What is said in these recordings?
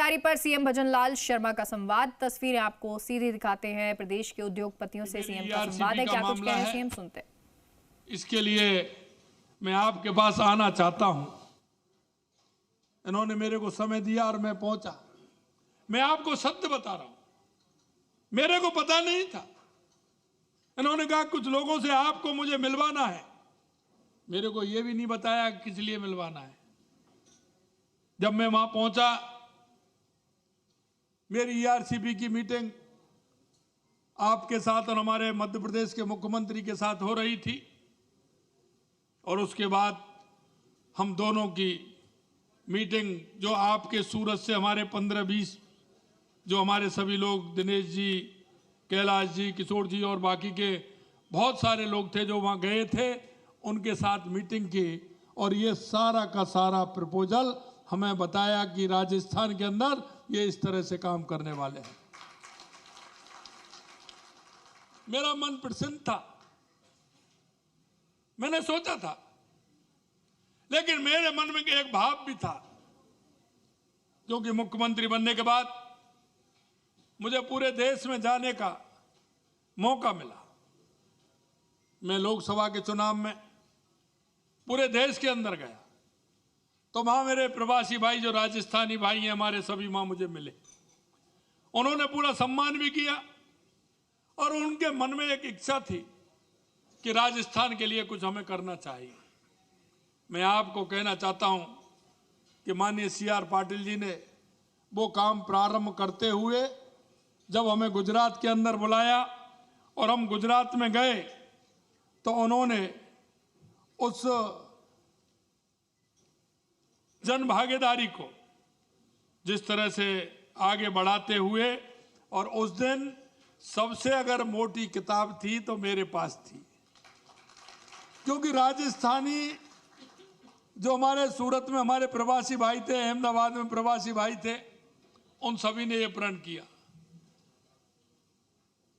महामारी पर सीएम भजनलाल शर्मा का संवाद। तस्वीरें आपको सीधी दिखाते हैं। प्रदेश के उद्योगपतियों से सीएम का संवाद है। क्या कुछ कह रहे हैं सीएम, सुनते हैं। इसके लिए मैं आपके पास आना चाहता हूं। इन्होंने मेरे को समय दिया और मैं पहुंचा। मैं आपको सत्य बता रहा हूं, मेरे को पता नहीं था। इन्होंने कहा कुछ लोगों से आपको मुझे मिलवाना है। मेरे को यह भी नहीं बताया किस लिए मिलवाना है। जब मैं वहां पहुंचा, मेरी ईआरसीपी की मीटिंग आपके साथ और हमारे मध्य प्रदेश के मुख्यमंत्री के साथ हो रही थी, और उसके बाद हम दोनों की मीटिंग, जो आपके सूरत से हमारे 15-20 जो हमारे सभी लोग, दिनेश जी, कैलाश जी, किशोर जी और बाकी के बहुत सारे लोग थे जो वहां गए थे, उनके साथ मीटिंग की। और ये सारा का सारा प्रपोजल हमें बताया कि राजस्थान के अंदर ये इस तरह से काम करने वाले हैं। मेरा मन प्रसन्न था, मैंने सोचा था, लेकिन मेरे मन में एक भाव भी था, क्योंकि मुख्यमंत्री बनने के बाद मुझे पूरे देश में जाने का मौका मिला। मैं लोकसभा के चुनाव में पूरे देश के अंदर गया, तो वहां मेरे प्रवासी भाई जो राजस्थानी भाई हैं हमारे, सभी वहां मुझे मिले। उन्होंने पूरा सम्मान भी किया, और उनके मन में एक इच्छा थी कि राजस्थान के लिए कुछ हमें करना चाहिए। मैं आपको कहना चाहता हूं कि माननीय CR पाटिल जी ने वो काम प्रारंभ करते हुए जब हमें गुजरात के अंदर बुलाया और हम गुजरात में गए, तो उन्होंने उस जन भागीदारी को जिस तरह से आगे बढ़ाते हुए, और उस दिन सबसे अगर मोटी किताब थी तो मेरे पास थी, क्योंकि राजस्थानी जो हमारे सूरत में हमारे प्रवासी भाई थे, अहमदाबाद में प्रवासी भाई थे, उन सभी ने यह प्रण किया।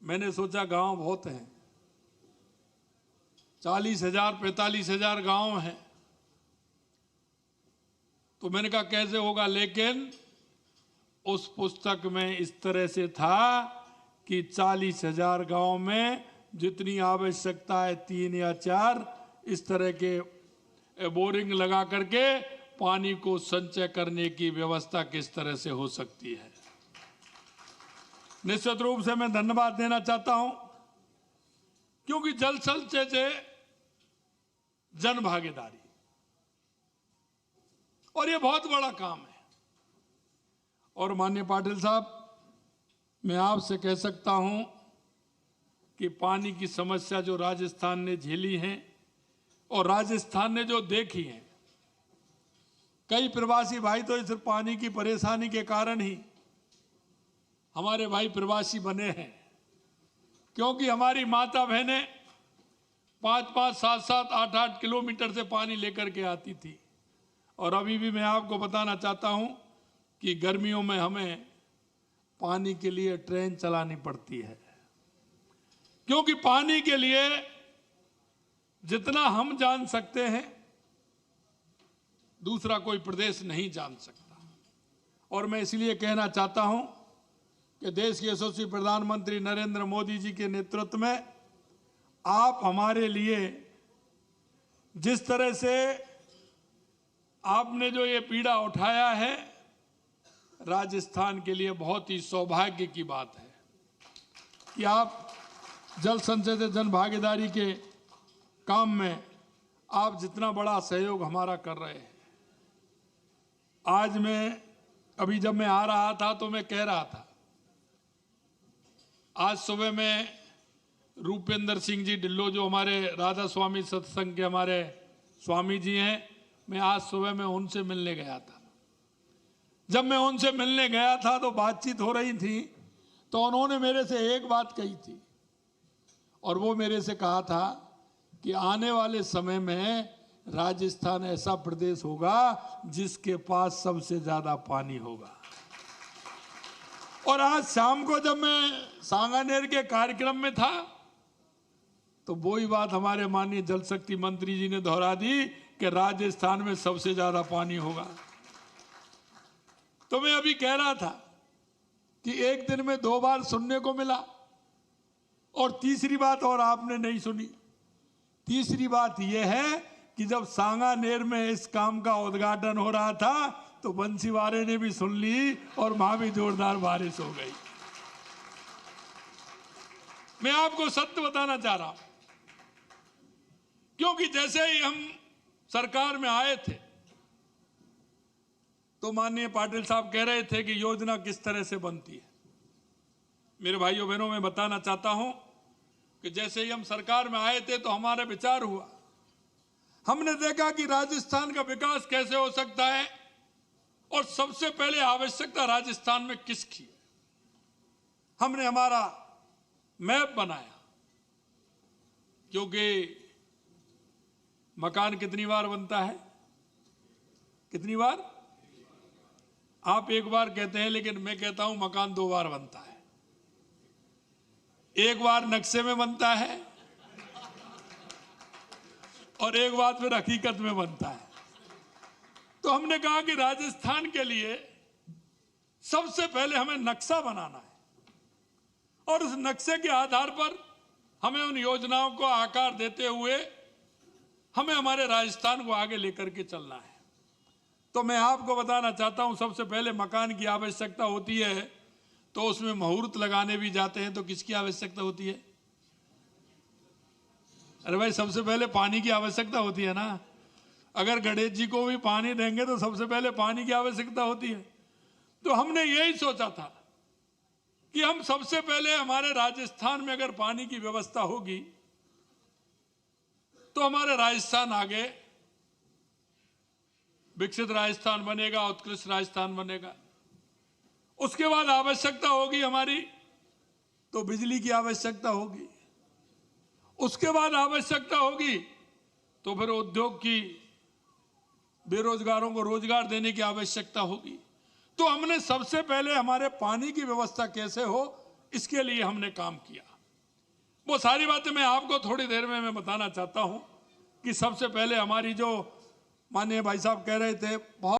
मैंने सोचा गांव बहुत हैं, 40,000 45,000 गांव हैं, तो मैंने कहा कैसे होगा। लेकिन उस पुस्तक में इस तरह से था कि 40,000 गांव में जितनी आवश्यकता है 3 या 4 इस तरह के बोरिंग लगा करके पानी को संचय करने की व्यवस्था किस तरह से हो सकती है। निश्चित रूप से मैं धन्यवाद देना चाहता हूं, क्योंकि जल संचय से जन भागीदारी, और ये बहुत बड़ा काम है। और माननीय पाटिल साहब, मैं आपसे कह सकता हूं कि पानी की समस्या जो राजस्थान ने झेली है और राजस्थान ने जो देखी है, कई प्रवासी भाई तो सिर्फ पानी की परेशानी के कारण ही हमारे भाई प्रवासी बने हैं, क्योंकि हमारी माता बहनें 5-5, 7-7, 8-8 किलोमीटर से पानी लेकर के आती थी। और अभी भी मैं आपको बताना चाहता हूं कि गर्मियों में हमें पानी के लिए ट्रेन चलानी पड़ती है, क्योंकि पानी के लिए जितना हम जान सकते हैं दूसरा कोई प्रदेश नहीं जान सकता। और मैं इसलिए कहना चाहता हूं कि देश के यशस्वी प्रधानमंत्री नरेंद्र मोदी जी के नेतृत्व में आप हमारे लिए जिस तरह से आपने जो ये पीड़ा उठाया है, राजस्थान के लिए बहुत ही सौभाग्य की बात है कि आप जल संचय से जन भागीदारी के काम में आप जितना बड़ा सहयोग हमारा कर रहे हैं। आज मैं अभी जब मैं आ रहा था तो मैं कह रहा था, आज सुबह में रूपेंद्र सिंह जी ढिल्लो जो हमारे राधा स्वामी सत्संग के हमारे स्वामी जी हैं, मैं आज सुबह में उनसे मिलने गया था। जब मैं उनसे मिलने गया था तो बातचीत हो रही थी, तो उन्होंने मेरे से एक बात कही थी, और वो मेरे से कहा था कि आने वाले समय में राजस्थान ऐसा प्रदेश होगा जिसके पास सबसे ज्यादा पानी होगा। और आज शाम को जब मैं सांगानेर के कार्यक्रम में था, तो वही बात हमारे माननीय जल शक्ति मंत्री जी ने दोहरा दी कि राजस्थान में सबसे ज्यादा पानी होगा। तो मैं अभी कह रहा था कि एक दिन में 2 बार सुनने को मिला, और तीसरी बात और आपने नहीं सुनी। तीसरी बात यह है कि जब सांगानेर में इस काम का उद्घाटन हो रहा था तो बंसीवारे ने भी सुन ली और वहां भी जोरदार बारिश हो गई। मैं आपको सत्य बताना चाह रहा हूं, क्योंकि जैसे ही हम सरकार में आए थे तो माननीय पाटिल साहब कह रहे थे कि योजना किस तरह से बनती है। मेरे भाइयों बहनों, मैं बताना चाहता हूं कि जैसे ही हम सरकार में आए थे तो हमारा विचार हुआ, हमने देखा कि राजस्थान का विकास कैसे हो सकता है, और सबसे पहले आवश्यकता राजस्थान में किसकी। हमने हमारा मैप बनाया, क्योंकि मकान कितनी बार बनता है? कितनी बार? आप एक बार कहते हैं, लेकिन मैं कहता हूं मकान 2 बार बनता है। एक बार नक्शे में बनता है और एक बार फिर हकीकत में बनता है। तो हमने कहा कि राजस्थान के लिए सबसे पहले हमें नक्शा बनाना है, और उस नक्शे के आधार पर हमें उन योजनाओं को आकार देते हुए हमें हमारे राजस्थान को आगे लेकर के चलना है। तो मैं आपको बताना चाहता हूं, सबसे पहले मकान की आवश्यकता होती है, तो उसमें मुहूर्त लगाने भी जाते हैं तो किसकी आवश्यकता होती है? अरे भाई, सबसे पहले पानी की आवश्यकता होती है ना। अगर गणेश जी को भी पानी देंगे तो सबसे पहले पानी की आवश्यकता होती है। तो हमने यही सोचा था कि हम सबसे पहले हमारे राजस्थान में अगर पानी की व्यवस्था होगी तो हमारे राजस्थान आगे विकसित राजस्थान बनेगा, उत्कृष्ट राजस्थान बनेगा। उसके बाद आवश्यकता होगी हमारी तो बिजली की आवश्यकता होगी। उसके बाद आवश्यकता होगी तो फिर उद्योग की, बेरोजगारों को रोजगार देने की आवश्यकता होगी। तो हमने सबसे पहले हमारे पानी की व्यवस्था कैसे हो, इसके लिए हमने काम किया। वो सारी बातें मैं आपको थोड़ी देर में मैं बताना चाहता हूं कि सबसे पहले हमारी जो माननीय भाई साहब कह रहे थे, बहुत